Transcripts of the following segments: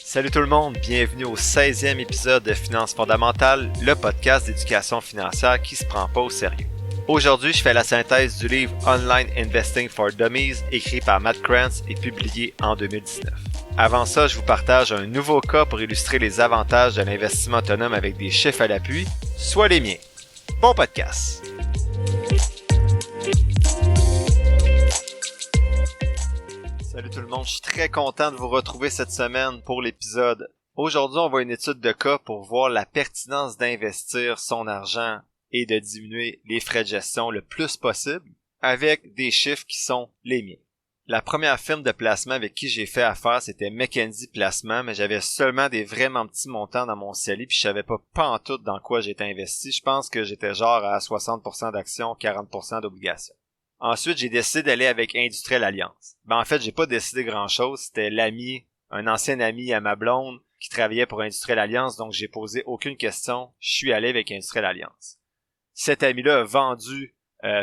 Salut tout le monde, bienvenue au 16e épisode de Finances fondamentales, le podcast d'éducation financière qui se prend pas au sérieux. Aujourd'hui, je fais la synthèse du livre Online Investing for Dummies, écrit par Matt Krantz et publié en 2019. Avant ça, je vous partage un nouveau cas pour illustrer les avantages de l'investissement autonome avec des chiffres à l'appui, soit les miens. Bon podcast! Salut tout le monde, je suis très content de vous retrouver cette semaine pour l'épisode. Aujourd'hui, on voit une étude de cas pour voir la pertinence d'investir son argent et de diminuer les frais de gestion le plus possible avec des chiffres qui sont les miens. La première firme de placement avec qui j'ai fait affaire, c'était Mackenzie Placement, mais j'avais seulement des vraiment petits montants dans mon CELI puis je savais pas pantoute dans quoi j'étais investi. Je pense que j'étais genre à 60% d'actions, 40% d'obligations. Ensuite, j'ai décidé d'aller avec Industrielle Alliance. En fait, j'ai pas décidé grand-chose. C'était un ancien ami à ma blonde qui travaillait pour Industrielle Alliance, donc j'ai posé aucune question. Je suis allé avec Industrielle Alliance. Cet ami-là a vendu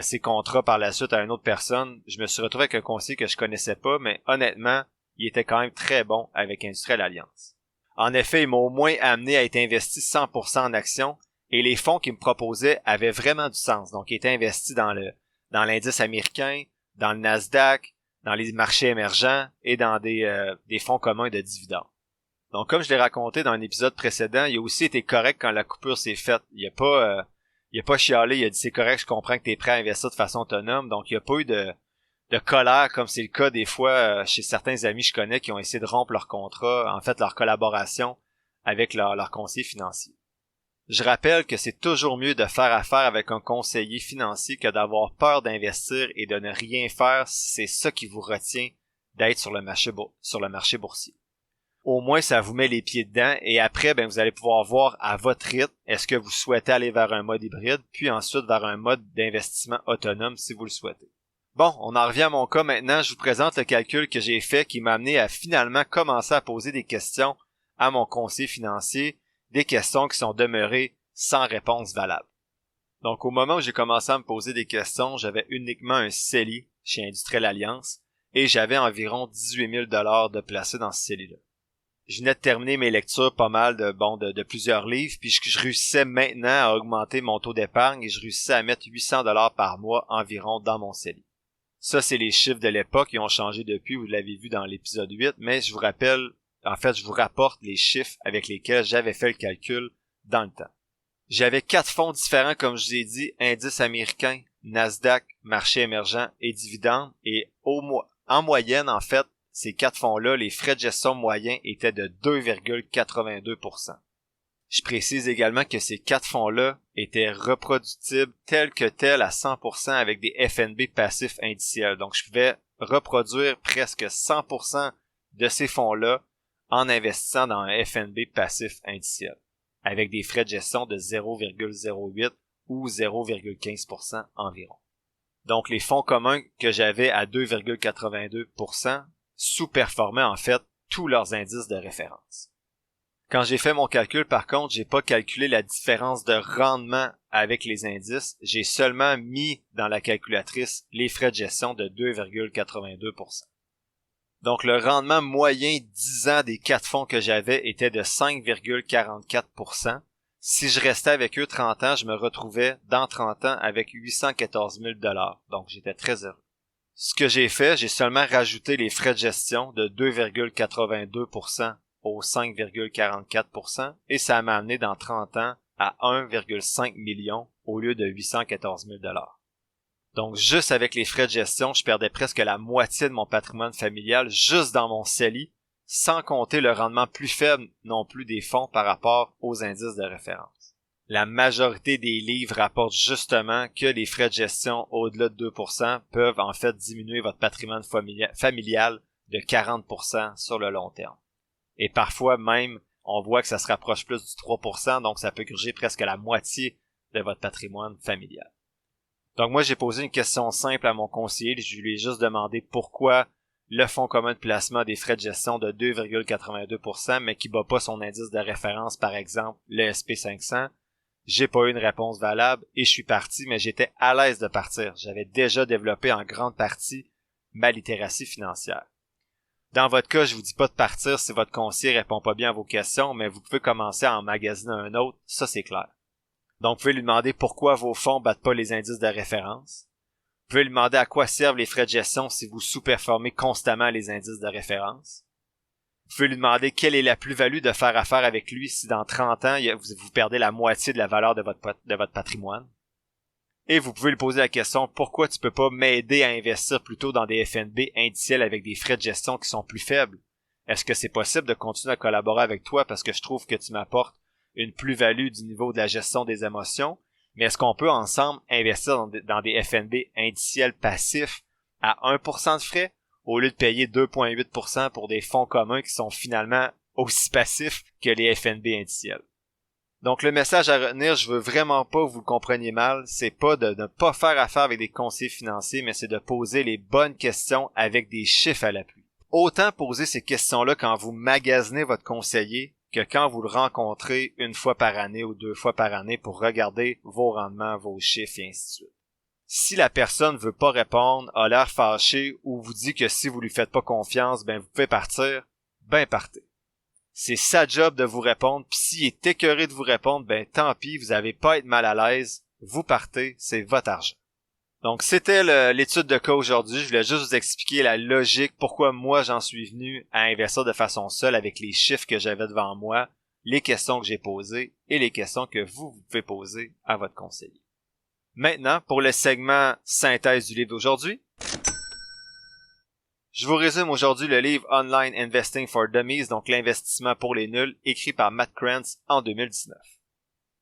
ses contrats par la suite à une autre personne. Je me suis retrouvé avec un conseiller que je connaissais pas, mais honnêtement, il était quand même très bon avec Industrielle Alliance. En effet, il m'a au moins amené à être investi 100% en actions et les fonds qu'il me proposait avaient vraiment du sens. Donc, il était investi dans l'indice américain, dans le Nasdaq, dans les marchés émergents et dans des fonds communs de dividendes. Donc, comme je l'ai raconté dans un épisode précédent, il a aussi été correct quand la coupure s'est faite. Il a pas chialé, il a dit c'est correct, je comprends que tu es prêt à investir de façon autonome. Donc, il n'y a pas eu de colère comme c'est le cas des fois chez certains amis que je connais qui ont essayé de rompre leur contrat, en fait leur collaboration avec leur conseiller financier. Je rappelle que c'est toujours mieux de faire affaire avec un conseiller financier que d'avoir peur d'investir et de ne rien faire si c'est ça qui vous retient d'être sur le marché boursier. Au moins, ça vous met les pieds dedans et après, vous allez pouvoir voir à votre rythme est-ce que vous souhaitez aller vers un mode hybride, puis ensuite vers un mode d'investissement autonome si vous le souhaitez. Bon, on en revient à mon cas maintenant. Je vous présente le calcul que j'ai fait qui m'a amené à finalement commencer à poser des questions à mon conseiller financier, des questions qui sont demeurées sans réponse valable. Donc, au moment où j'ai commencé à me poser des questions, j'avais uniquement un CELI chez Industrielle Alliance et j'avais environ 18 000 $ de placés dans ce CELI-là. Je venais de terminer mes lectures pas mal de plusieurs livres, puis je réussissais maintenant à augmenter mon taux d'épargne et je réussissais à mettre 800 $ par mois environ dans mon CELI. Ça, c'est les chiffres de l'époque, ils ont changé depuis, vous l'avez vu dans l'épisode 8, mais je vous rapporte les chiffres avec lesquels j'avais fait le calcul dans le temps. J'avais 4 fonds différents, comme je vous ai dit, indice américain, Nasdaq, marché émergent et dividendes, et en moyenne, en fait, ces 4 fonds-là, les frais de gestion moyens étaient de 2,82%. Je précise également que ces 4 fonds-là étaient reproductibles tels que tels à 100% avec des FNB passifs indiciels. Donc, je pouvais reproduire presque 100% de ces fonds-là en investissant dans un FNB passif indiciel, avec des frais de gestion de 0,08 ou 0,15% environ. Donc, les fonds communs que j'avais à 2,82% sous-performaient en fait tous leurs indices de référence. Quand j'ai fait mon calcul, par contre, j'ai pas calculé la différence de rendement avec les indices, j'ai seulement mis dans la calculatrice les frais de gestion de 2,82%. Donc, le rendement moyen 10 ans des 4 fonds que j'avais était de 5,44%. Si je restais avec eux 30 ans, je me retrouvais dans 30 ans avec 814 000 $. Donc, j'étais très heureux. Ce que j'ai fait, j'ai seulement rajouté les frais de gestion de 2,82% au 5,44% et ça m'a amené dans 30 ans à 1,5 million au lieu de 814 000 $. Donc, juste avec les frais de gestion, je perdais presque la moitié de mon patrimoine familial juste dans mon CELI, sans compter le rendement plus faible non plus des fonds par rapport aux indices de référence. La majorité des livres rapportent justement que les frais de gestion au-delà de 2% peuvent en fait diminuer votre patrimoine familial de 40% sur le long terme. Et parfois même, on voit que ça se rapproche plus du 3%, donc ça peut gruger presque la moitié de votre patrimoine familial. Donc moi, j'ai posé une question simple à mon conseiller. Je lui ai juste demandé pourquoi le fonds commun de placement a des frais de gestion de 2,82%, mais qui bat pas son indice de référence, par exemple, le SP500. J'ai pas eu une réponse valable et je suis parti, mais j'étais à l'aise de partir. J'avais déjà développé en grande partie ma littératie financière. Dans votre cas, je vous dis pas de partir si votre conseiller répond pas bien à vos questions, mais vous pouvez commencer à emmagasiner un autre, ça c'est clair. Donc, vous pouvez lui demander pourquoi vos fonds battent pas les indices de référence. Vous pouvez lui demander à quoi servent les frais de gestion si vous sous-performez constamment les indices de référence. Vous pouvez lui demander quelle est la plus-value de faire affaire avec lui si dans 30 ans, vous perdez la moitié de la valeur de votre patrimoine. Et vous pouvez lui poser la question pourquoi tu peux pas m'aider à investir plutôt dans des FNB indiciels avec des frais de gestion qui sont plus faibles? Est-ce que c'est possible de continuer à collaborer avec toi parce que je trouve que tu m'apportes une plus-value du niveau de la gestion des émotions? Mais est-ce qu'on peut ensemble investir dans des FNB indiciels passifs à 1% de frais au lieu de payer 2,8% pour des fonds communs qui sont finalement aussi passifs que les FNB indiciels? Donc le message à retenir, je veux vraiment pas que vous le compreniez mal, c'est pas de ne pas faire affaire avec des conseillers financiers, mais c'est de poser les bonnes questions avec des chiffres à l'appui. Autant poser ces questions-là quand vous magasinez votre conseiller que quand vous le rencontrez une fois par année ou 2 fois par année pour regarder vos rendements, vos chiffres et ainsi de suite. Si la personne veut pas répondre, a l'air fâchée ou vous dit que si vous lui faites pas confiance, ben vous pouvez partir, ben partez. C'est sa job de vous répondre, puis s'il est écœuré de vous répondre, ben tant pis, vous avez pas à être mal à l'aise, vous partez, c'est votre argent. Donc c'était l'étude de cas aujourd'hui, je voulais juste vous expliquer la logique, pourquoi moi j'en suis venu à investir de façon seule avec les chiffres que j'avais devant moi, les questions que j'ai posées et les questions que vous pouvez poser à votre conseiller. Maintenant, pour le segment synthèse du livre d'aujourd'hui, je vous résume aujourd'hui le livre Online Investing for Dummies, donc l'investissement pour les nuls, écrit par Matt Krantz en 2019.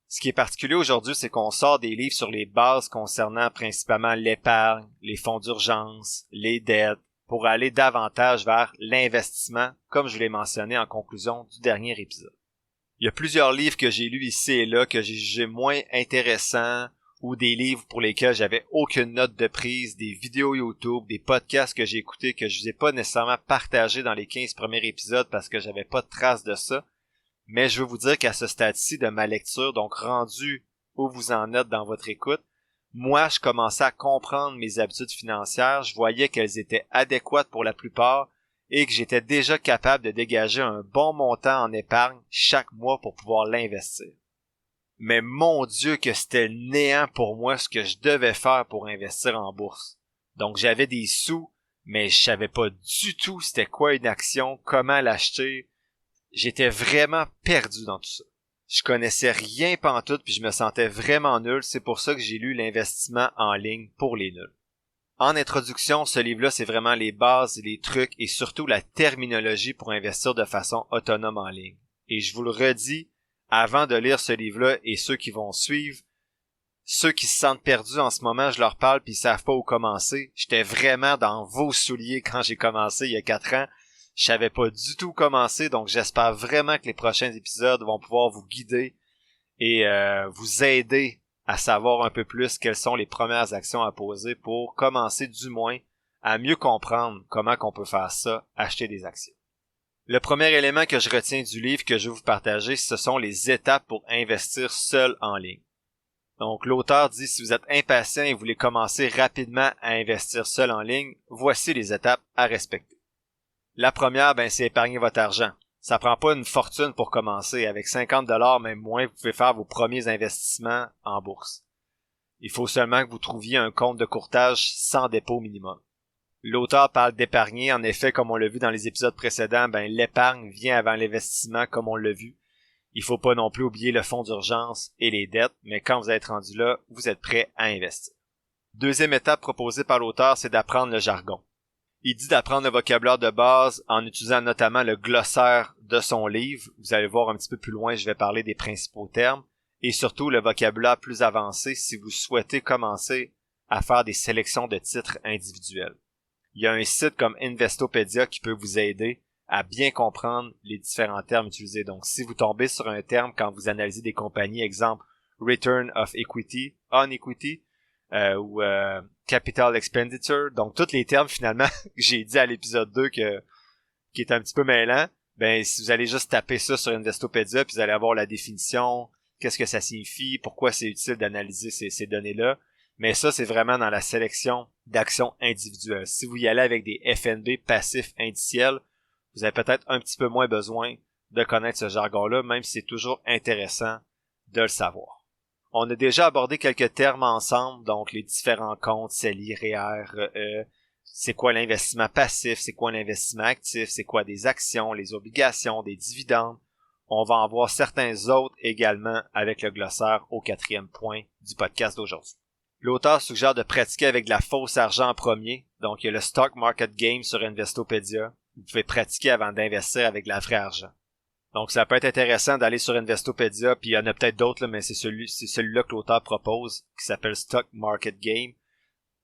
Ce qui est particulier aujourd'hui, c'est qu'on sort des livres sur les bases concernant principalement l'épargne, les fonds d'urgence, les dettes, pour aller davantage vers l'investissement, comme je vous l'ai mentionné en conclusion du dernier épisode. Il y a plusieurs livres que j'ai lus ici et là que j'ai jugés moins intéressants, ou des livres pour lesquels j'avais aucune note de prise, des vidéos YouTube, des podcasts que j'ai écoutés que je vous ai pas nécessairement partagés dans les 15 premiers épisodes parce que j'avais pas de trace de ça. Mais je veux vous dire qu'à ce stade-ci de ma lecture, donc rendu où vous en êtes dans votre écoute, moi, je commençais à comprendre mes habitudes financières, je voyais qu'elles étaient adéquates pour la plupart et que j'étais déjà capable de dégager un bon montant en épargne chaque mois pour pouvoir l'investir. Mais mon Dieu que c'était le néant pour moi ce que je devais faire pour investir en bourse. Donc j'avais des sous, mais je savais pas du tout c'était quoi une action, comment l'acheter. J'étais vraiment perdu dans tout ça. Je connaissais rien pantoute puis je me sentais vraiment nul, c'est pour ça que j'ai lu l'investissement en ligne pour les nuls. En introduction, ce livre-là, c'est vraiment les bases, les trucs et surtout la terminologie pour investir de façon autonome en ligne. Et je vous le redis, avant de lire ce livre-là et ceux qui vont suivre, ceux qui se sentent perdus en ce moment, je leur parle puis ils savent pas où commencer. J'étais vraiment dans vos souliers quand j'ai commencé il y a 4 ans. Je savais pas du tout où commencer, donc j'espère vraiment que les prochains épisodes vont pouvoir vous guider et vous aider à savoir un peu plus quelles sont les premières actions à poser pour commencer du moins à mieux comprendre comment qu'on peut faire ça, acheter des actions. Le premier élément que je retiens du livre que je vais vous partager, ce sont les étapes pour investir seul en ligne. Donc, l'auteur dit, si vous êtes impatient et voulez commencer rapidement à investir seul en ligne, voici les étapes à respecter. La première, c'est épargner votre argent. Ça prend pas une fortune pour commencer. Avec 50$, même moins, vous pouvez faire vos premiers investissements en bourse. Il faut seulement que vous trouviez un compte de courtage sans dépôt minimum. L'auteur parle d'épargner. En effet, comme on l'a vu dans les épisodes précédents, l'épargne vient avant l'investissement, comme on l'a vu. Il faut pas non plus oublier le fonds d'urgence et les dettes, mais quand vous êtes rendu là, vous êtes prêt à investir. Deuxième étape proposée par l'auteur, c'est d'apprendre le jargon. Il dit d'apprendre le vocabulaire de base en utilisant notamment le glossaire de son livre. Vous allez voir un petit peu plus loin, je vais parler des principaux termes. Et surtout le vocabulaire plus avancé si vous souhaitez commencer à faire des sélections de titres individuels. Il y a un site comme Investopedia qui peut vous aider à bien comprendre les différents termes utilisés. Donc, si vous tombez sur un terme quand vous analysez des compagnies, exemple Return of Equity, On Equity, ou Capital Expenditure, donc tous les termes finalement que j'ai dit à l'épisode 2 qui est un petit peu mêlant, si vous allez juste taper ça sur Investopedia, puis vous allez avoir la définition, qu'est-ce que ça signifie, pourquoi c'est utile d'analyser ces données-là. Mais ça, c'est vraiment dans la sélection d'actions individuelles. Si vous y allez avec des FNB passifs indiciels, vous avez peut-être un petit peu moins besoin de connaître ce jargon-là, même si c'est toujours intéressant de le savoir. On a déjà abordé quelques termes ensemble, donc les différents comptes, CELI, REER, REE, c'est quoi l'investissement passif, c'est quoi l'investissement actif, c'est quoi des actions, les obligations, des dividendes. On va en voir certains autres également avec le glossaire au 4e point du podcast d'aujourd'hui. L'auteur suggère de pratiquer avec de la fausse argent en premier, donc il y a le Stock Market Game sur Investopedia. Vous pouvez pratiquer avant d'investir avec de la vraie argent. Donc ça peut être intéressant d'aller sur Investopedia, puis il y en a peut-être d'autres, là, mais c'est celui-là que l'auteur propose, qui s'appelle Stock Market Game.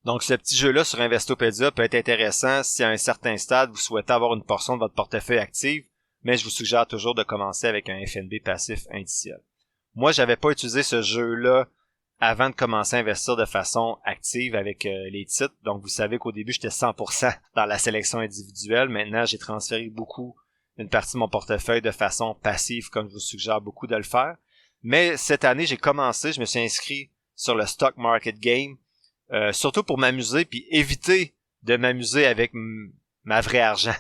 Donc ce petit jeu-là sur Investopedia peut être intéressant si à un certain stade vous souhaitez avoir une portion de votre portefeuille active, mais je vous suggère toujours de commencer avec un FNB passif indiciel. Moi, j'avais pas utilisé ce jeu-là avant de commencer à investir de façon active avec les titres. Donc vous savez qu'au début, j'étais 100% dans la sélection individuelle. Maintenant, j'ai transféré une partie de mon portefeuille de façon passive, comme je vous suggère beaucoup de le faire. Mais cette année, je me suis inscrit sur le Stock Market Game, surtout pour m'amuser, puis éviter de m'amuser avec ma vraie argent.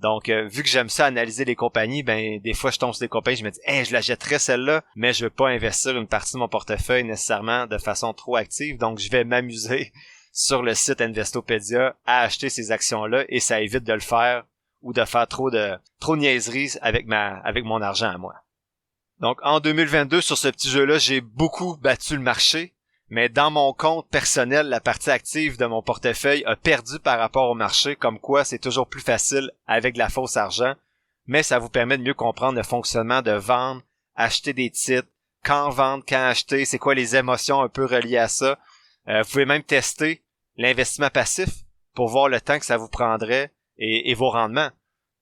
Donc, vu que j'aime ça analyser les compagnies, ben des fois je tombe sur des compagnies, je me dis je la jetterais celle-là, mais je veux pas investir une partie de mon portefeuille nécessairement de façon trop active, donc je vais m'amuser sur le site Investopedia à acheter ces actions-là et ça évite de le faire ou de faire trop de niaiseries avec mon argent à moi. Donc en 2022 sur ce petit jeu-là, j'ai beaucoup battu le marché. Mais dans mon compte personnel, la partie active de mon portefeuille a perdu par rapport au marché, comme quoi c'est toujours plus facile avec de la fausse argent, mais ça vous permet de mieux comprendre le fonctionnement de vendre, acheter des titres, quand vendre, quand acheter, c'est quoi les émotions un peu reliées à ça. Vous pouvez même tester l'investissement passif pour voir le temps que ça vous prendrait et vos rendements.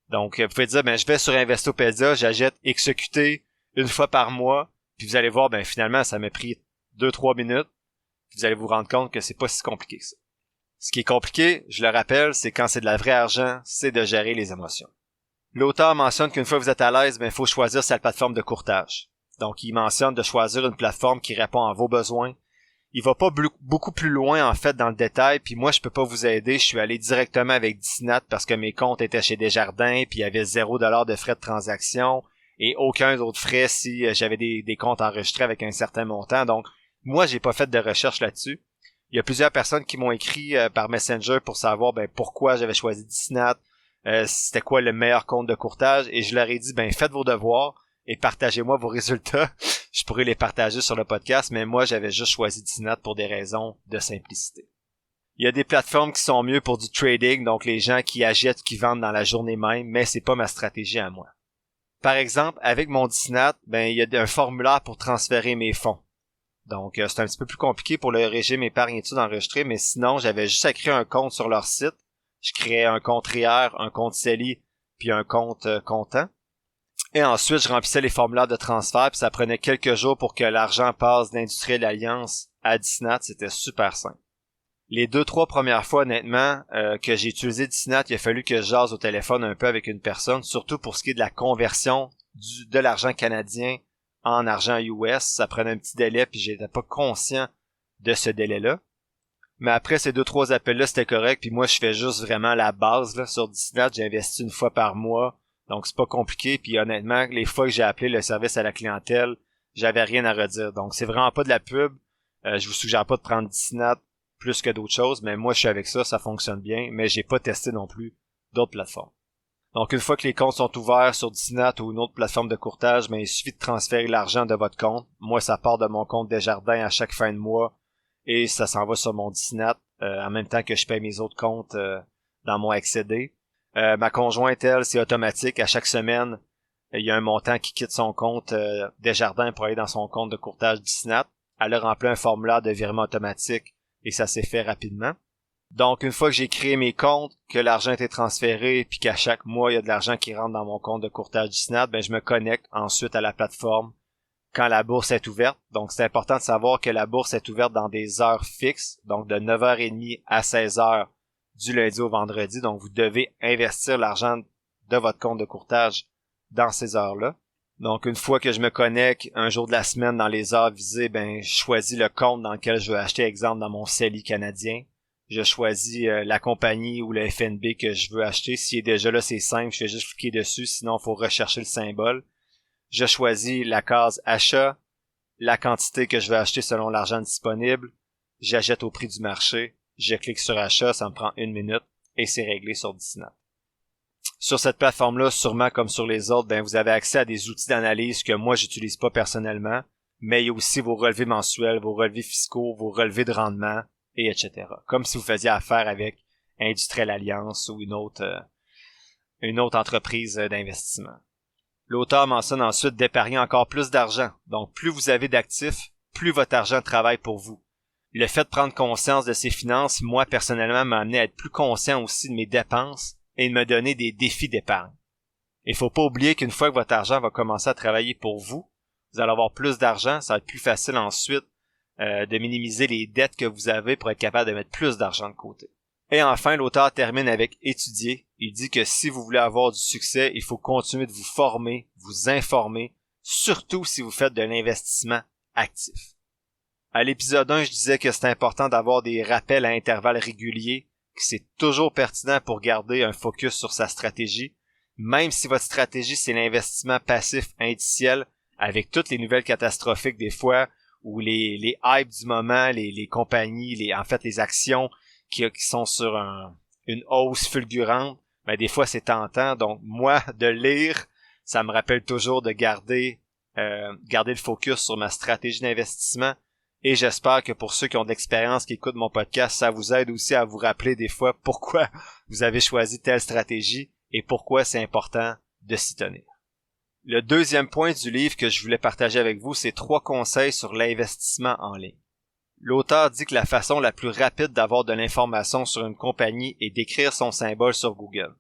Donc, vous pouvez dire, je vais sur Investopedia, j'achète XQT une fois par mois, puis vous allez voir, finalement, ça m'a pris 2-3 minutes. Vous allez vous rendre compte que c'est pas si compliqué que ça. Ce qui est compliqué, je le rappelle, c'est quand c'est de la vraie argent, c'est de gérer les émotions. L'auteur mentionne qu'une fois que vous êtes à l'aise, il faut choisir sa plateforme de courtage. Donc, il mentionne de choisir une plateforme qui répond à vos besoins. Il va pas beaucoup plus loin, en fait, dans le détail, puis moi, je peux pas vous aider. Je suis allé directement avec Disnat parce que mes comptes étaient chez Desjardins, puis il y avait $0 de frais de transaction et aucun autre frais si j'avais des comptes enregistrés avec un certain montant. Donc, moi, j'ai pas fait de recherche là-dessus. Il y a plusieurs personnes qui m'ont écrit par Messenger pour savoir pourquoi j'avais choisi Disnat, c'était quoi le meilleur compte de courtage, et je leur ai dit faites vos devoirs et partagez-moi vos résultats. Je pourrais les partager sur le podcast, mais moi j'avais juste choisi Disnat pour des raisons de simplicité. Il y a des plateformes qui sont mieux pour du trading, donc les gens qui achètent, qui vendent dans la journée même, mais c'est pas ma stratégie à moi. Par exemple, avec mon Disnat, il y a un formulaire pour transférer mes fonds. Donc, c'est un petit peu plus compliqué pour le régime épargne-études enregistré, mais sinon, j'avais juste à créer un compte sur leur site. Je créais un compte REER, un compte CELI, puis un compte comptant. Et ensuite, je remplissais les formulaires de transfert, puis ça prenait quelques jours pour que l'argent passe d'Industriel Alliance à Disnat. C'était super simple. Les 2-3 premières fois, honnêtement, que j'ai utilisé Disnat, il a fallu que je jase au téléphone un peu avec une personne, surtout pour ce qui est de la conversion de l'argent canadien en argent US, ça prenait un petit délai puis j'étais pas conscient de ce délai-là. Mais après ces 2-3 appels-là, c'était correct, puis moi je fais juste vraiment la base là sur Disnat, j'ai investi une fois par mois, donc c'est pas compliqué, puis honnêtement, les fois que j'ai appelé le service à la clientèle, j'avais rien à redire. Donc c'est vraiment pas de la pub. Je vous suggère pas de prendre Disnat plus que d'autres choses, mais moi je suis avec ça fonctionne bien, mais j'ai pas testé non plus d'autres plateformes. Donc, une fois que les comptes sont ouverts sur Disnat ou une autre plateforme de courtage, il suffit de transférer l'argent de votre compte. Moi, ça part de mon compte Desjardins à chaque fin de mois et ça s'en va sur mon Disnat en même temps que je paye mes autres comptes dans mon accédé. Ma conjointe, elle, c'est automatique. À chaque semaine, il y a un montant qui quitte son compte Desjardins pour aller dans son compte de courtage Disnat. Elle a rempli un formulaire de virement automatique et ça s'est fait rapidement. Donc, une fois que j'ai créé mes comptes, que l'argent a été transféré, puis qu'à chaque mois, il y a de l'argent qui rentre dans mon compte de courtage Disnat, je me connecte ensuite à la plateforme quand la bourse est ouverte. Donc, c'est important de savoir que la bourse est ouverte dans des heures fixes, donc de 9h30 à 16h du lundi au vendredi. Donc, vous devez investir l'argent de votre compte de courtage dans ces heures-là. Donc, une fois que je me connecte un jour de la semaine dans les heures visées, je choisis le compte dans lequel je veux acheter, exemple, dans mon CELI canadien. Je choisis la compagnie ou le FNB que je veux acheter. S'il est déjà là, c'est simple, je fais juste cliquer dessus, sinon il faut rechercher le symbole. Je choisis la case achat, la quantité que je veux acheter selon l'argent disponible. J'achète au prix du marché. Je clique sur achat, ça me prend 1 minute et c'est réglé sur Disney. Sur cette plateforme-là, sûrement comme sur les autres, vous avez accès à des outils d'analyse que moi j'utilise pas personnellement, mais il y a aussi vos relevés mensuels, vos relevés fiscaux, vos relevés de rendement, et etc. Comme si vous faisiez affaire avec Industrielle Alliance ou une autre entreprise d'investissement. L'auteur mentionne ensuite d'épargner encore plus d'argent. Donc, plus vous avez d'actifs, plus votre argent travaille pour vous. Le fait de prendre conscience de ses finances, moi, personnellement, m'a amené à être plus conscient aussi de mes dépenses et de me donner des défis d'épargne. Il faut pas oublier qu'une fois que votre argent va commencer à travailler pour vous, vous allez avoir plus d'argent, ça va être plus facile ensuite de minimiser les dettes que vous avez pour être capable de mettre plus d'argent de côté. Et enfin, l'auteur termine avec étudier. Il dit que si vous voulez avoir du succès, il faut continuer de vous former, vous informer, surtout si vous faites de l'investissement actif. À l'épisode 1, je disais que c'est important d'avoir des rappels à intervalles réguliers, que c'est toujours pertinent pour garder un focus sur sa stratégie, même si votre stratégie c'est l'investissement passif indiciel, avec toutes les nouvelles catastrophiques des fois, ou les hypes du moment, les compagnies, les actions qui sont sur une hausse fulgurante, des fois c'est tentant. Donc moi, de lire, ça me rappelle toujours de garder le focus sur ma stratégie d'investissement. Et j'espère que pour ceux qui ont de l'expérience, qui écoutent mon podcast, ça vous aide aussi à vous rappeler des fois pourquoi vous avez choisi telle stratégie et pourquoi c'est important de s'y tenir. Le deuxième point du livre que je voulais partager avec vous, c'est 3 conseils sur l'investissement en ligne. L'auteur dit que la façon la plus rapide d'avoir de l'information sur une compagnie est d'écrire son symbole sur Google.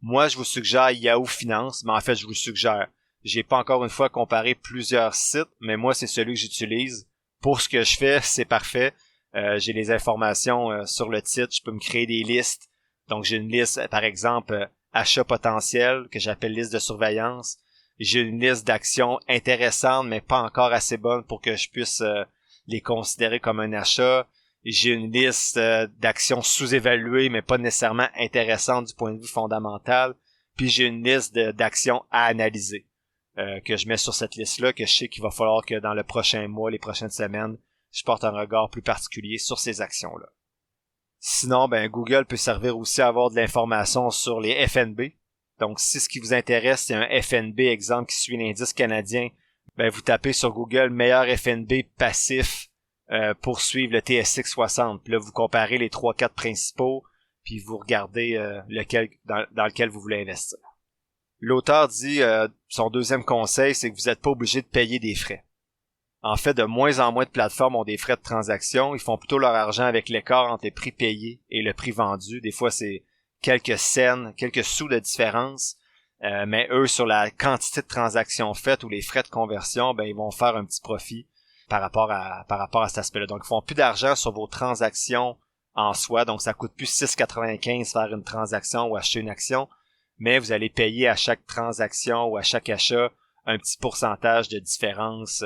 Moi, je vous suggère Yahoo Finance, mais en fait, je vous suggère. J'ai pas encore une fois comparé plusieurs sites, mais moi, c'est celui que j'utilise. Pour ce que je fais, c'est parfait. J'ai les informations sur le titre, je peux me créer des listes. Donc, j'ai une liste, par exemple, achat potentiel, que j'appelle liste de surveillance. J'ai une liste d'actions intéressantes, mais pas encore assez bonnes pour que je puisse les considérer comme un achat. J'ai une liste d'actions sous-évaluées, mais pas nécessairement intéressantes du point de vue fondamental. Puis j'ai une liste d'actions à analyser que je mets sur cette liste-là, que je sais qu'il va falloir que dans le prochain mois, les prochaines semaines, je porte un regard plus particulier sur ces actions-là. Sinon, Google peut servir aussi à avoir de l'information sur les FNB. Donc, si ce qui vous intéresse, c'est un FNB, exemple, qui suit l'indice canadien, vous tapez sur Google meilleur FNB passif pour suivre le TSX 60. Puis là, vous comparez les 3-4 principaux, puis vous regardez lequel dans lequel vous voulez investir. L'auteur dit, son deuxième conseil, c'est que vous n'êtes pas obligé de payer des frais. En fait, de moins en moins de plateformes ont des frais de transaction. Ils font plutôt leur argent avec l'écart entre le prix payé et le prix vendu. Des fois, c'est quelques cents, quelques sous de différence. Mais eux, sur la quantité de transactions faites ou les frais de conversion, ils vont faire un petit profit par rapport à cet aspect-là. Donc, ils font plus d'argent sur vos transactions en soi. Donc, ça coûte plus 6,95 faire une transaction ou acheter une action. Mais vous allez payer à chaque transaction ou à chaque achat un petit pourcentage de différence.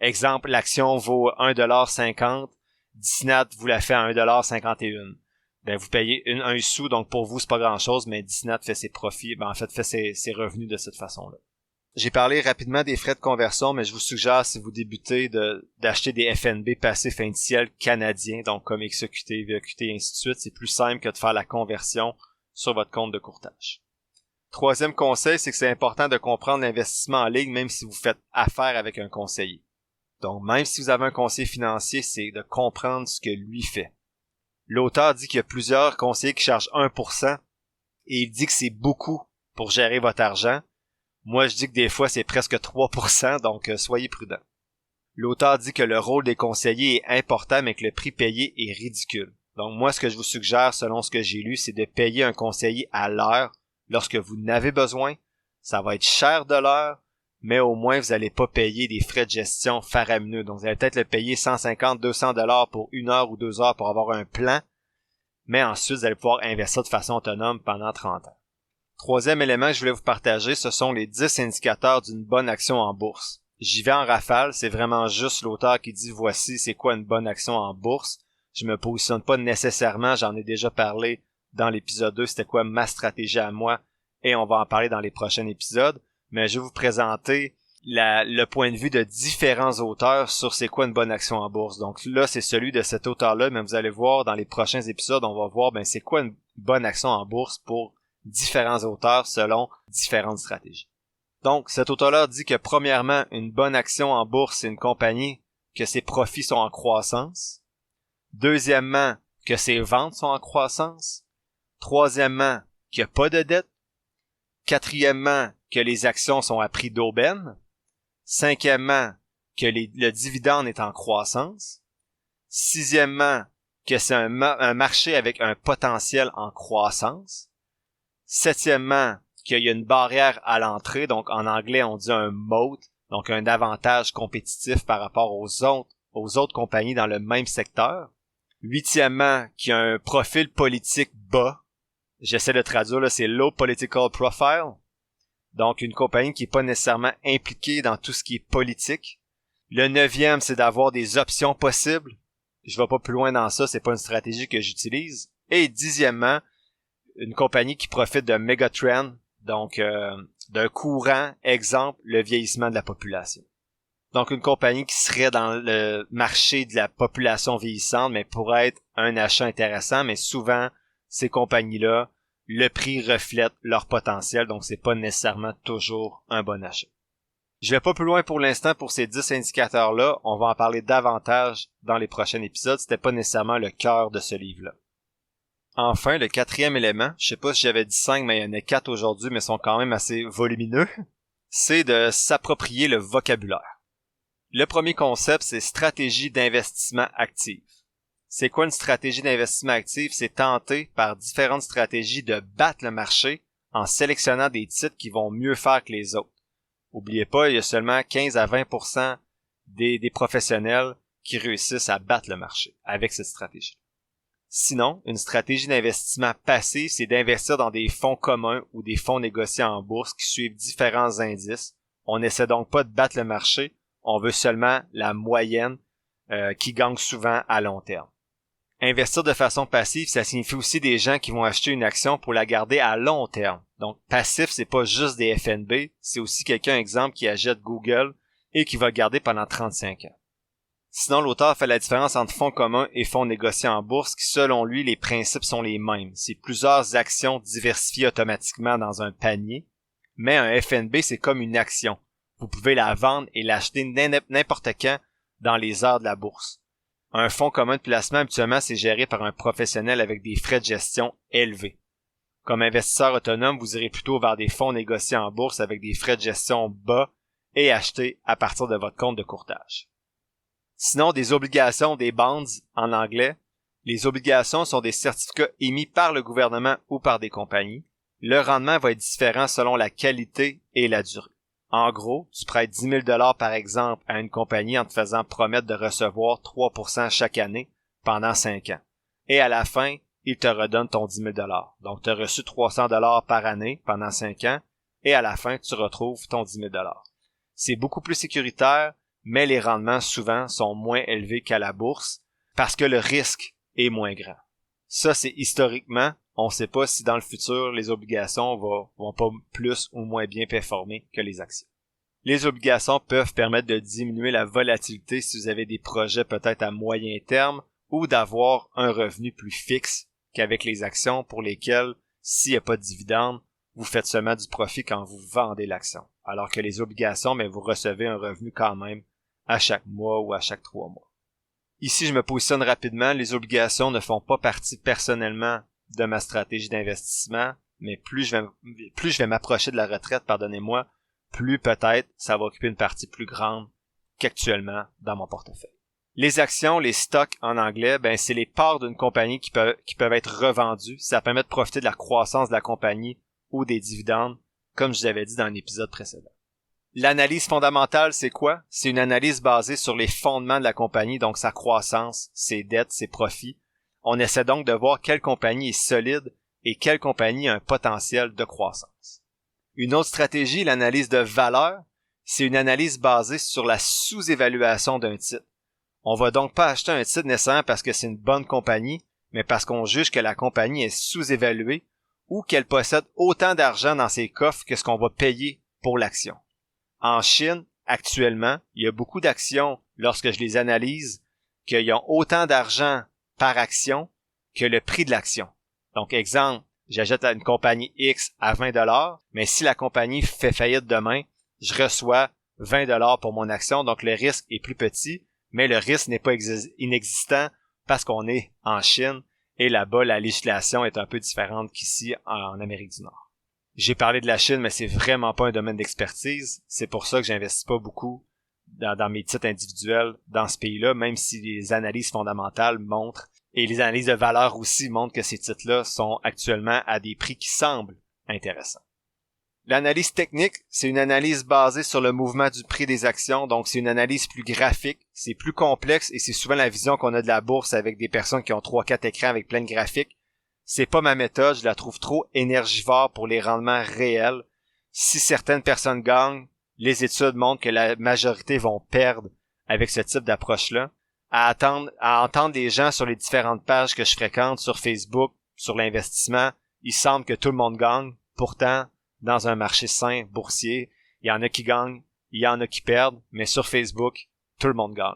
Exemple, l'action vaut 1,50$. Disney vous la fait à 1,51$. Vous payez un sou, donc pour vous, c'est pas grand-chose, mais Disney fait ses profits, en fait, fait ses revenus de cette façon-là. J'ai parlé rapidement des frais de conversion, mais je vous suggère, si vous débutez, d'acheter des FNB passifs indiciels canadiens, donc comme XEQT, VEQT, et ainsi de suite. C'est plus simple que de faire la conversion sur votre compte de courtage. Troisième conseil, c'est que c'est important de comprendre l'investissement en ligne, même si vous faites affaire avec un conseiller. Donc, même si vous avez un conseiller financier, c'est de comprendre ce que lui fait. L'auteur dit qu'il y a plusieurs conseillers qui chargent 1%, et il dit que c'est beaucoup pour gérer votre argent. Moi, je dis que des fois, c'est presque 3%, donc soyez prudents. L'auteur dit que le rôle des conseillers est important, mais que le prix payé est ridicule. Donc, moi, ce que je vous suggère, selon ce que j'ai lu, c'est de payer un conseiller à l'heure lorsque vous n'avez besoin. Ça va être cher de l'heure, mais au moins, vous n'allez pas payer des frais de gestion faramineux. Donc, vous allez peut-être le payer 150-200$ pour 1 heure ou 2 heures pour avoir un plan, mais ensuite, vous allez pouvoir investir de façon autonome pendant 30 ans. Troisième élément que je voulais vous partager, ce sont les 10 indicateurs d'une bonne action en bourse. J'y vais en rafale, c'est vraiment juste l'auteur qui dit voici c'est quoi une bonne action en bourse. Je me positionne pas nécessairement, j'en ai déjà parlé dans l'épisode 2, c'était quoi ma stratégie à moi, et on va en parler dans les prochains épisodes, mais je vais vous présenter le point de vue de différents auteurs sur c'est quoi une bonne action en bourse. Donc là, c'est celui de cet auteur-là, mais vous allez voir dans les prochains épisodes, on va voir c'est quoi une bonne action en bourse pour différents auteurs selon différentes stratégies. Donc, cet auteur-là dit que premièrement, une bonne action en bourse, c'est une compagnie que ses profits sont en croissance. Deuxièmement, que ses ventes sont en croissance. Troisièmement, qu'il n'y a pas de dette. Quatrièmement, que les actions sont à prix d'aubaine. Cinquièmement, que le dividende est en croissance. Sixièmement, que c'est un marché avec un potentiel en croissance. Septièmement, qu'il y a une barrière à l'entrée, donc en anglais on dit un moat, donc un avantage compétitif par rapport aux autres compagnies dans le même secteur. Huitièmement, qu'il y a un profil politique bas. J'essaie de traduire, là, c'est low political profile. Donc, une compagnie qui n'est pas nécessairement impliquée dans tout ce qui est politique. Le neuvième, c'est d'avoir des options possibles. Je vais pas plus loin dans ça, c'est pas une stratégie que j'utilise. Et dixièmement, une compagnie qui profite d'un mégatrend, donc d'un courant, exemple, le vieillissement de la population. Donc, une compagnie qui serait dans le marché de la population vieillissante, mais pourrait être un achat intéressant, mais souvent, ces compagnies-là, le prix reflète leur potentiel, donc c'est pas nécessairement toujours un bon achat. Je vais pas plus loin pour l'instant pour ces 10 indicateurs-là, on va en parler davantage dans les prochains épisodes, c'était pas nécessairement le cœur de ce livre-là. Enfin, le quatrième élément, je sais pas si j'avais dit 5, mais il y en a 4 aujourd'hui, mais sont quand même assez volumineux, c'est de s'approprier le vocabulaire. Le premier concept, c'est stratégie d'investissement active. C'est quoi une stratégie d'investissement active? C'est tenter par différentes stratégies de battre le marché en sélectionnant des titres qui vont mieux faire que les autres. Oubliez pas, il y a seulement 15 à 20% des professionnels qui réussissent à battre le marché avec cette stratégie. Sinon, une stratégie d'investissement passif, c'est d'investir dans des fonds communs ou des fonds négociés en bourse qui suivent différents indices. On n'essaie donc pas de battre le marché, on veut seulement la moyenne qui gagne souvent à long terme. Investir de façon passive, ça signifie aussi des gens qui vont acheter une action pour la garder à long terme. Donc, passif, c'est pas juste des FNB, c'est aussi quelqu'un, exemple, qui achète Google et qui va le garder pendant 35 ans. Sinon, l'auteur fait la différence entre fonds communs et fonds négociés en bourse qui, selon lui, les principes sont les mêmes. C'est plusieurs actions diversifiées automatiquement dans un panier, mais un FNB, c'est comme une action. Vous pouvez la vendre et l'acheter n'importe quand dans les heures de la bourse. Un fonds commun de placement, habituellement, c'est géré par un professionnel avec des frais de gestion élevés. Comme investisseur autonome, vous irez plutôt vers des fonds négociés en bourse avec des frais de gestion bas et achetés à partir de votre compte de courtage. Sinon, des obligations, des bonds en anglais. Les obligations sont des certificats émis par le gouvernement ou par des compagnies. Le rendement va être différent selon la qualité et la durée. En gros, tu prêtes 10 000 $ par exemple à une compagnie en te faisant promettre de recevoir 3% chaque année pendant 5 ans. Et à la fin, il te redonne ton 10 000 $. Donc, tu as reçu 300 $ par année pendant 5 ans et à la fin, tu retrouves ton 10 000 $. C'est beaucoup plus sécuritaire, mais les rendements souvent sont moins élevés qu'à la bourse parce que le risque est moins grand. Ça, c'est historiquement. On ne sait pas si dans le futur, les obligations vont pas plus ou moins bien performer que les actions. Les obligations peuvent permettre de diminuer la volatilité si vous avez des projets peut-être à moyen terme ou d'avoir un revenu plus fixe qu'avec les actions pour lesquelles, s'il n'y a pas de dividende, vous faites seulement du profit quand vous vendez l'action. Alors que les obligations, vous recevez un revenu quand même à chaque mois ou à chaque 3 mois. Ici, je me positionne rapidement. Les obligations ne font pas partie personnellement de ma stratégie d'investissement, mais plus je vais m'approcher de la retraite, pardonnez-moi, plus peut-être ça va occuper une partie plus grande qu'actuellement dans mon portefeuille. Les actions, les stocks en anglais, c'est les parts d'une compagnie qui peuvent être revendues. Ça permet de profiter de la croissance de la compagnie ou des dividendes, comme je vous avais dit dans l'épisode précédent. L'analyse fondamentale, c'est quoi? C'est une analyse basée sur les fondements de la compagnie, donc sa croissance, ses dettes, ses profits. On essaie donc de voir quelle compagnie est solide et quelle compagnie a un potentiel de croissance. Une autre stratégie, l'analyse de valeur, c'est une analyse basée sur la sous-évaluation d'un titre. On va donc pas acheter un titre nécessairement parce que c'est une bonne compagnie, mais parce qu'on juge que la compagnie est sous-évaluée ou qu'elle possède autant d'argent dans ses coffres que ce qu'on va payer pour l'action. En Chine, actuellement, il y a beaucoup d'actions, lorsque je les analyse, qu'ils ont autant d'argent par action que le prix de l'action. Donc, exemple, j'achète une compagnie X à 20$, mais si la compagnie fait faillite demain, je reçois 20$ pour mon action, donc le risque est plus petit, mais le risque n'est pas inexistant parce qu'on est en Chine et là-bas, la législation est un peu différente qu'ici en Amérique du Nord. J'ai parlé de la Chine, mais c'est vraiment pas un domaine d'expertise. C'est pour ça que j'investis pas beaucoup dans mes titres individuels dans ce pays-là, même si les analyses fondamentales montrent et les analyses de valeur aussi montrent que ces titres-là sont actuellement à des prix qui semblent intéressants. L'analyse technique, c'est une analyse basée sur le mouvement du prix des actions, donc c'est une analyse plus graphique, c'est plus complexe et c'est souvent la vision qu'on a de la bourse avec des personnes qui ont 3-4 écrans avec plein de graphiques. C'est pas ma méthode, je la trouve trop énergivore pour les rendements réels. Si certaines personnes gagnent, les études montrent que la majorité vont perdre avec ce type d'approche-là. À entendre des gens sur les différentes pages que je fréquente sur Facebook, sur l'investissement, il semble que tout le monde gagne. Pourtant, dans un marché sain, boursier, il y en a qui gagnent, il y en a qui perdent, mais sur Facebook, tout le monde gagne.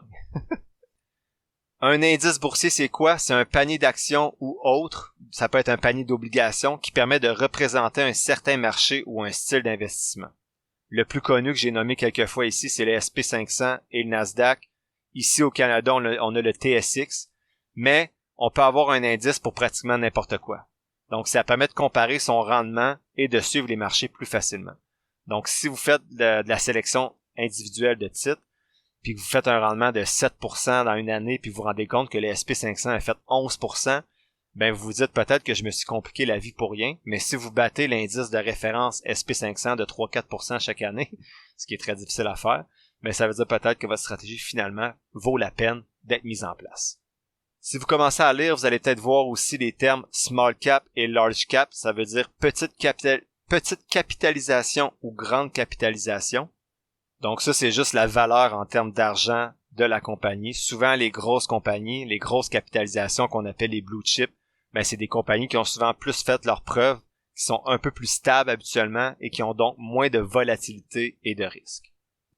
Un indice boursier, c'est quoi? C'est un panier d'actions ou autre, ça peut être un panier d'obligations, qui permet de représenter un certain marché ou un style d'investissement. Le plus connu que j'ai nommé quelques fois ici, c'est le S&P 500 et le Nasdaq. Ici au Canada, on a le TSX, mais on peut avoir un indice pour pratiquement n'importe quoi. Donc, ça permet de comparer son rendement et de suivre les marchés plus facilement. Donc, si vous faites de la sélection individuelle de titres, puis que vous faites un rendement de 7% dans une année, puis vous vous rendez compte que le S&P 500 a fait 11%, ben vous vous dites peut-être que je me suis compliqué la vie pour rien, mais si vous battez l'indice de référence S&P 500 de 3-4% chaque année, ce qui est très difficile à faire, ben ça veut dire peut-être que votre stratégie finalement vaut la peine d'être mise en place. Si vous commencez à lire, vous allez peut-être voir aussi les termes small cap et large cap. Ça veut dire petite capitalisation ou grande capitalisation. Donc ça, c'est juste la valeur en termes d'argent de la compagnie. Souvent, les grosses compagnies, les grosses capitalisations qu'on appelle les blue chips, ben c'est des compagnies qui ont souvent plus fait leurs preuves, qui sont un peu plus stables habituellement et qui ont donc moins de volatilité et de risque.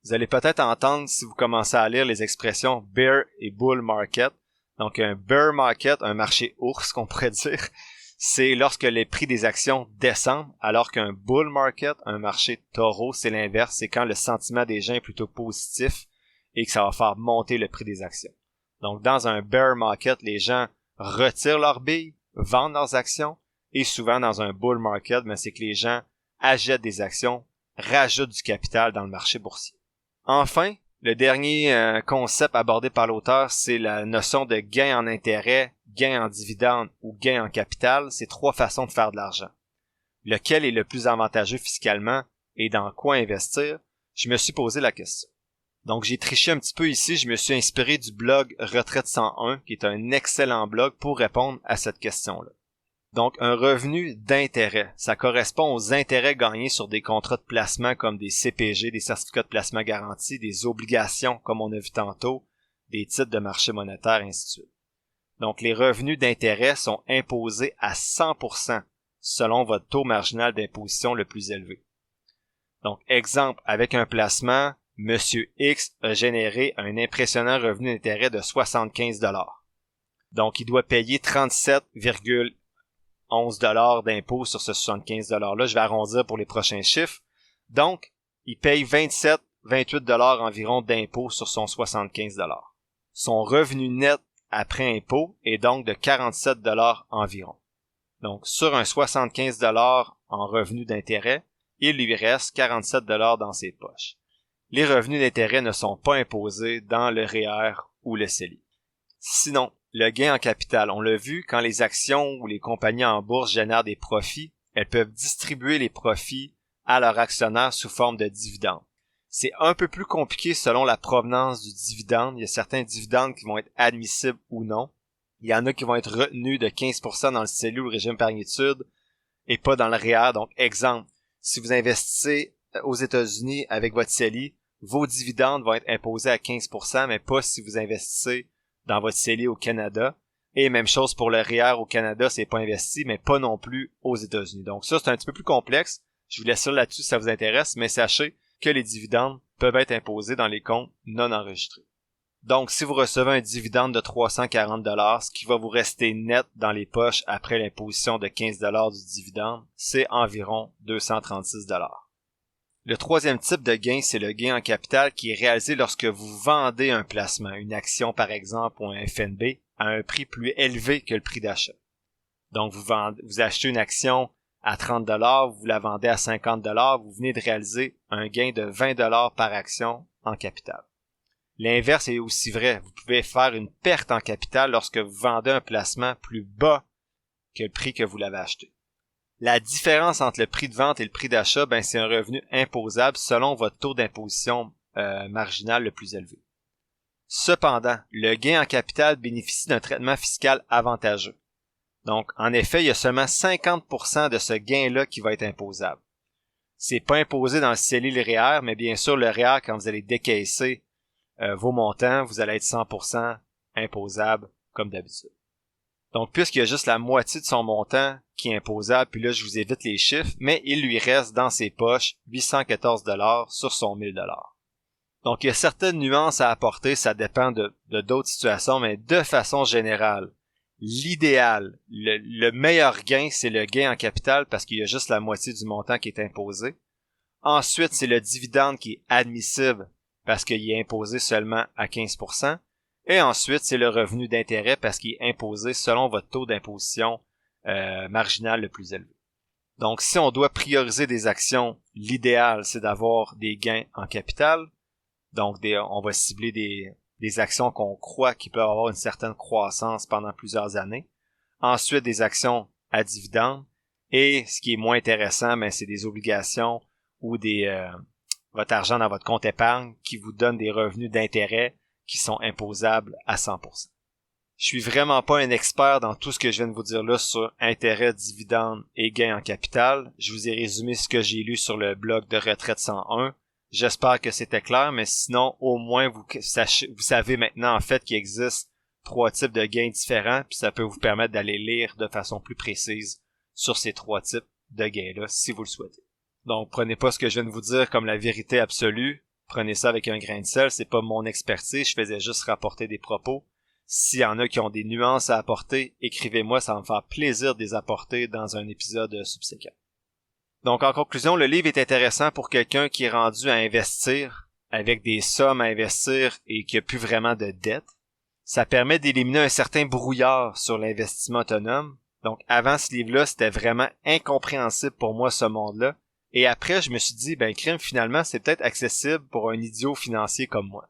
Vous allez peut-être entendre, si vous commencez à lire les expressions bear et bull market. Donc, un bear market, un marché ours, qu'on pourrait dire, c'est lorsque les prix des actions descendent, alors qu'un bull market, un marché taureau, c'est l'inverse, c'est quand le sentiment des gens est plutôt positif et que ça va faire monter le prix des actions. Donc, dans un bear market, les gens retirent leurs billes, vendent leurs actions, et souvent dans un bull market, ben, c'est que les gens achètent des actions, rajoutent du capital dans le marché boursier. Enfin, le dernier concept abordé par l'auteur, c'est la notion de gain en intérêt, gain en dividende ou gain en capital. C'est 3 façons de faire de l'argent. Lequel est le plus avantageux fiscalement et dans quoi investir? Je me suis posé la question. Donc j'ai triché un petit peu ici, je me suis inspiré du blog Retraite 101, qui est un excellent blog pour répondre à cette question-là. Donc, un revenu d'intérêt, ça correspond aux intérêts gagnés sur des contrats de placement comme des CPG, des certificats de placement garantis, des obligations, comme on a vu tantôt, des titres de marché monétaire, ainsi de suite. Donc, les revenus d'intérêt sont imposés à 100% selon votre taux marginal d'imposition le plus élevé. Donc, exemple, avec un placement, Monsieur X a généré un impressionnant revenu d'intérêt de 75$. Donc, il doit payer 37,11$ d'impôt sur ce 75$-là. Je vais arrondir pour les prochains chiffres. Donc, il paye 27-28$ environ d'impôt sur son 75$. Son revenu net après impôt est donc de 47$ environ. Donc, sur un 75$ en revenu d'intérêt, il lui reste 47$ dans ses poches. Les revenus d'intérêt ne sont pas imposés dans le REER ou le CELI. Sinon, le gain en capital, on l'a vu, quand les actions ou les compagnies en bourse génèrent des profits, elles peuvent distribuer les profits à leurs actionnaires sous forme de dividendes. C'est un peu plus compliqué selon la provenance du dividende. Il y a certains dividendes qui vont être admissibles ou non. Il y en a qui vont être retenus de 15% dans le CELI ou le régime par étude et pas dans le REER. Donc, exemple, si vous investissez aux États-Unis avec votre CELI, vos dividendes vont être imposés à 15%, mais pas si vous investissez dans votre CELI au Canada. Et même chose pour le REER au Canada, c'est pas investi, mais pas non plus aux États-Unis. Donc ça, c'est un petit peu plus complexe. Je vous laisse ça là-dessus si ça vous intéresse, mais sachez que les dividendes peuvent être imposés dans les comptes non enregistrés. Donc, si vous recevez un dividende de 340 $, ce qui va vous rester net dans les poches après l'imposition de 15 $ du dividende, c'est environ 236 $. Le troisième type de gain, c'est le gain en capital qui est réalisé lorsque vous vendez un placement, une action par exemple ou un FNB, à un prix plus élevé que le prix d'achat. Donc, vous achetez une action à 30 $, vous la vendez à 50 $, vous venez de réaliser un gain de 20 $ par action en capital. L'inverse est aussi vrai. Vous pouvez faire une perte en capital lorsque vous vendez un placement plus bas que le prix que vous l'avez acheté. La différence entre le prix de vente et le prix d'achat, c'est un revenu imposable selon votre taux d'imposition marginal le plus élevé. Cependant, le gain en capital bénéficie d'un traitement fiscal avantageux. Donc, en effet, il y a seulement 50% de ce gain-là qui va être imposable. C'est pas imposé dans le CELI et le REER, mais bien sûr, le REER, quand vous allez décaisser vos montants, vous allez être 100% imposable comme d'habitude. Donc, puisqu'il y a juste la moitié de son montant qui est imposable, puis là, je vous évite les chiffres, mais il lui reste dans ses poches 814 $ sur son 1000 $. Donc, il y a certaines nuances à apporter, ça dépend de d'autres situations, mais de façon générale, l'idéal, le meilleur gain, c'est le gain en capital parce qu'il y a juste la moitié du montant qui est imposé. Ensuite, c'est le dividende qui est admissible parce qu'il est imposé seulement à 15%. Et ensuite, c'est le revenu d'intérêt parce qu'il est imposé selon votre taux d'imposition marginal le plus élevé. Donc, si on doit prioriser des actions, l'idéal, c'est d'avoir des gains en capital. Donc, on va cibler des actions qu'on croit qui peuvent avoir une certaine croissance pendant plusieurs années. Ensuite, des actions à dividendes. Et ce qui est moins intéressant, c'est des obligations ou votre argent dans votre compte épargne qui vous donne des revenus d'intérêt qui sont imposables à 100%. Je suis vraiment pas un expert dans tout ce que je viens de vous dire là sur intérêt, dividendes et gains en capital. Je vous ai résumé ce que j'ai lu sur le blog de Retraite 101. J'espère que c'était clair, mais sinon, au moins, vous savez maintenant en fait qu'il existe 3 types de gains différents, puis ça peut vous permettre d'aller lire de façon plus précise sur ces 3 types de gains-là, si vous le souhaitez. Donc, prenez pas ce que je viens de vous dire comme la vérité absolue. Prenez ça avec un grain de sel, c'est pas mon expertise, je faisais juste rapporter des propos. S'il y en a qui ont des nuances à apporter, écrivez-moi, ça va me faire plaisir de les apporter dans un épisode subséquent. Donc, en conclusion, le livre est intéressant pour quelqu'un qui est rendu à investir, avec des sommes à investir et qui n'a plus vraiment de dette. Ça permet d'éliminer un certain brouillard sur l'investissement autonome. Donc, avant ce livre-là, c'était vraiment incompréhensible pour moi, ce monde-là. Et après, je me suis dit, crime, finalement, c'est peut-être accessible pour un idiot financier comme moi.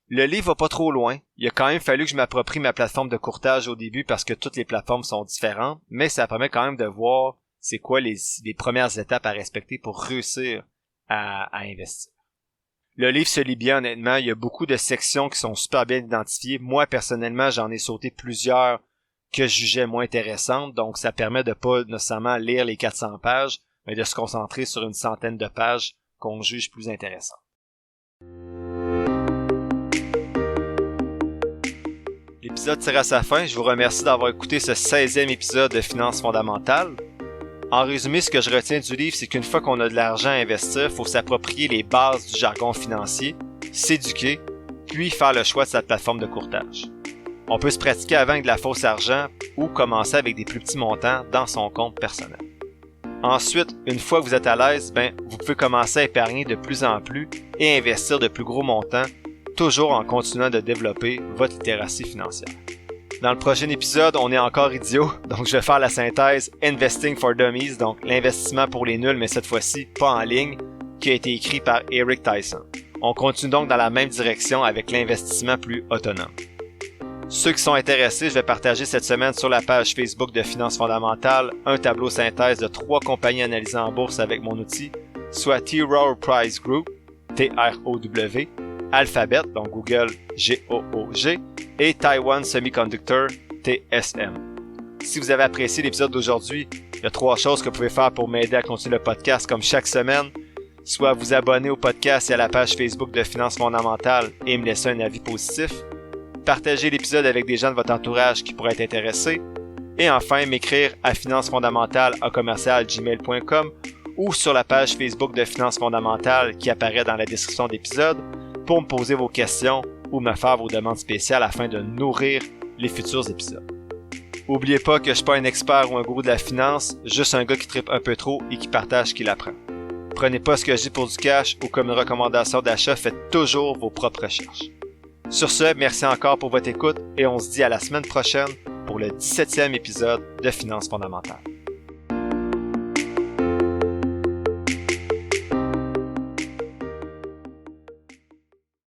Le livre va pas trop loin. Il a quand même fallu que je m'approprie ma plateforme de courtage au début parce que toutes les plateformes sont différentes, mais ça permet quand même de voir c'est quoi les premières étapes à respecter pour réussir à investir. Le livre se lit bien, honnêtement. Il y a beaucoup de sections qui sont super bien identifiées. Moi, personnellement, j'en ai sauté plusieurs que je jugeais moins intéressantes, donc ça permet de pas nécessairement lire les 400 pages, mais de se concentrer sur une centaine de pages qu'on juge plus intéressantes. L'épisode tire à sa fin. Je vous remercie d'avoir écouté ce 16e épisode de Finances fondamentales. En résumé, ce que je retiens du livre, c'est qu'une fois qu'on a de l'argent à investir, il faut s'approprier les bases du jargon financier, s'éduquer, puis faire le choix de sa plateforme de courtage. On peut se pratiquer avant avec de la fausse argent ou commencer avec des plus petits montants dans son compte personnel. Ensuite, une fois que vous êtes à l'aise, vous pouvez commencer à épargner de plus en plus et investir de plus gros montants, toujours en continuant de développer votre littératie financière. Dans le prochain épisode, on est encore idiot, donc je vais faire la synthèse Investing for Dummies, donc l'investissement pour les nuls, mais cette fois-ci pas en ligne, qui a été écrit par Eric Tyson. On continue donc dans la même direction avec l'investissement plus autonome. Ceux qui sont intéressés, je vais partager cette semaine sur la page Facebook de Finances fondamentales un tableau synthèse de 3 compagnies analysées en bourse avec mon outil, soit T. Rowe Price Group, T-R-O-W, Alphabet, donc Google, G-O-O-G, et Taiwan Semiconductor, TSM. Si vous avez apprécié l'épisode d'aujourd'hui, il y a 3 choses que vous pouvez faire pour m'aider à continuer le podcast comme chaque semaine. soit vous abonner au podcast et à la page Facebook de Finances fondamentales et me laisser un avis positif, partager l'épisode avec des gens de votre entourage qui pourraient être intéressés, et enfin m'écrire à financefondamentales@gmail.com ou sur la page Facebook de Finances fondamentales qui apparaît dans la description de l'épisode pour me poser vos questions ou me faire vos demandes spéciales afin de nourrir les futurs épisodes. N'oubliez pas que je suis pas un expert ou un gourou de la finance, juste un gars qui trippe un peu trop et qui partage ce qu'il apprend. Prenez pas ce que je dis pour du cash ou comme une recommandation d'achat, faites toujours vos propres recherches. Sur ce, merci encore pour votre écoute et on se dit à la semaine prochaine pour le 17e épisode de Finances fondamentales.